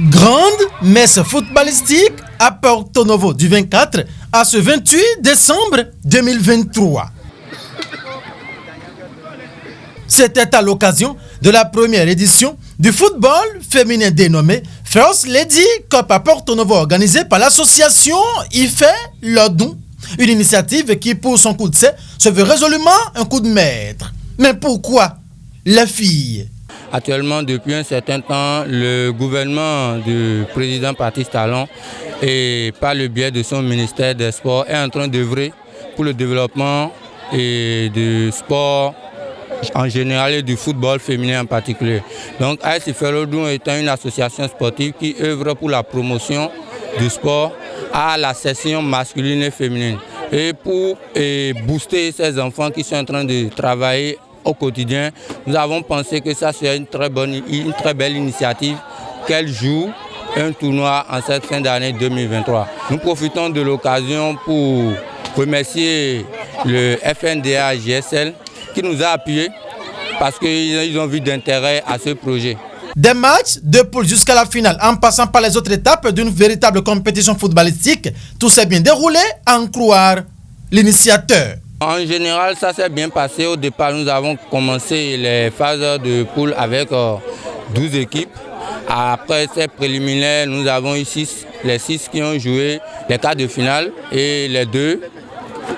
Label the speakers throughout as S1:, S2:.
S1: Grande messe footballistique à Porto Novo du 24 à ce 28 décembre 2023. C'était à l'occasion de la première édition du football féminin dénommé First Lady Cup à Porto Novo, organisée par l'association IFE Lodou. Une initiative qui, pour son coup de C, se veut résolument un coup de maître. Mais pourquoi les filles?
S2: Actuellement, depuis un certain temps, le gouvernement du président Patrice Talon, et par le biais de son ministère des Sports, est en train d'œuvrer pour le développement du sport en général et du football féminin en particulier. Donc, AS IFE Lodou étant une association sportive qui œuvre pour la promotion du sport à la section masculine et féminine. Et pour booster ces enfants qui sont en train de travailler au quotidien, nous avons pensé que ça serait une très belle initiative qu'elle joue un tournoi en cette fin d'année 2023. Nous profitons de l'occasion pour remercier le FNDA GSL qui nous a appuyés parce qu'ils ont vu d'intérêt à ce projet.
S1: Des matchs de poule jusqu'à la finale, en passant par les autres étapes d'une véritable compétition footballistique, tout s'est bien déroulé, à en croire l'initiateur.
S2: En général, ça s'est bien passé. Au départ, nous avons commencé les phases de poule avec 12 équipes. Après ces préliminaires, nous avons eu les 6 qui ont joué les quarts de finale et les 2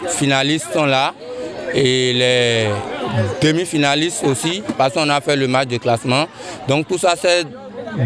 S2: finalistes sont là. Et les demi-finalistes aussi, parce qu'on a fait le match de classement. Donc tout ça s'est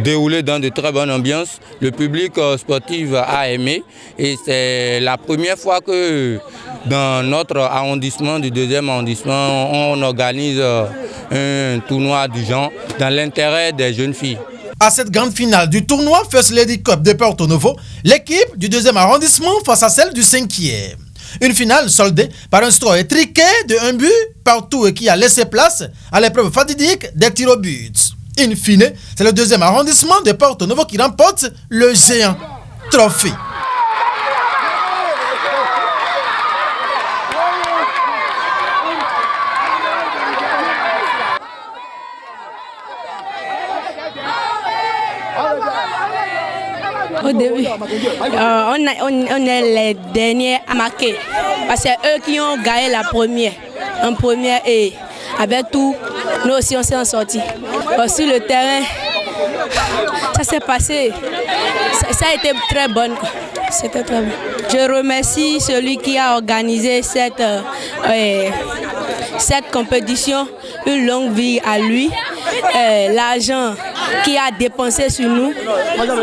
S2: déroulé dans de très bonnes ambiances. Le public sportif a aimé et c'est la première fois que dans notre arrondissement, du 2e arrondissement, on organise un tournoi du genre dans l'intérêt des jeunes filles.
S1: À cette grande finale du tournoi First Lady Cup de Porto Novo, l'équipe du 2e arrondissement face à celle du 5e. Une finale soldée par un score étriqué de 1 but partout et qui a laissé place à l'épreuve fatidique des tirs au but. In fine, c'est le 2e arrondissement de Porto Novo qui remporte le géant trophée.
S3: Au début, on est les derniers à marquer parce que c'est eux qui ont gagné en première et avec tout, nous aussi on s'est en sortis. Sur le terrain, ça s'est passé, ça a été très bon. C'était très bon. Je remercie celui qui a organisé cette compétition, une longue vie à lui. L'argent qui a dépensé sur nous,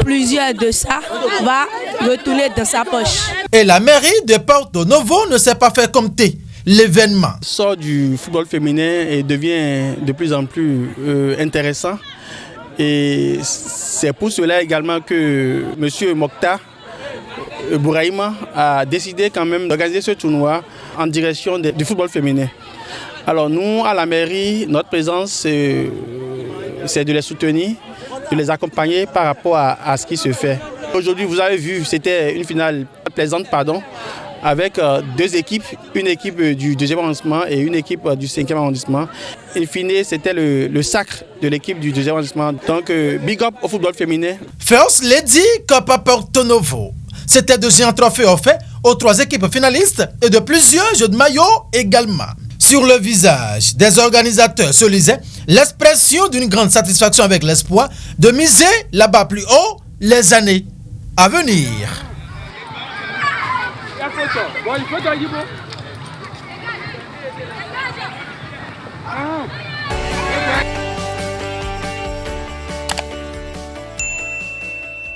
S3: plusieurs de ça va retourner dans sa poche.
S1: Et la mairie de Porto Novo ne s'est pas fait compter l'événement.
S4: Sort du football féminin et devient de plus en plus intéressant. Et c'est pour cela également que M. Mokhtar Bouraïma a décidé quand même d'organiser ce tournoi en direction du football féminin. Alors nous, à la mairie, notre présence, c'est de les soutenir, de les accompagner par rapport à ce qui se fait. Aujourd'hui, vous avez vu, c'était une finale plaisante, avec 2 équipes, une équipe du 2e arrondissement et une équipe du 5e arrondissement. In fine, c'était le sacre de l'équipe du 2e arrondissement. Donc, big up au football féminin.
S1: First Lady Cup à Porto Novo. C'était 2 géants trophées offerts aux 3 équipes finalistes et de plusieurs jeux de maillot également. Sur le visage des organisateurs se lisait l'expression d'une grande satisfaction avec l'espoir de miser là-bas plus haut les années à venir.
S5: Bon, il faut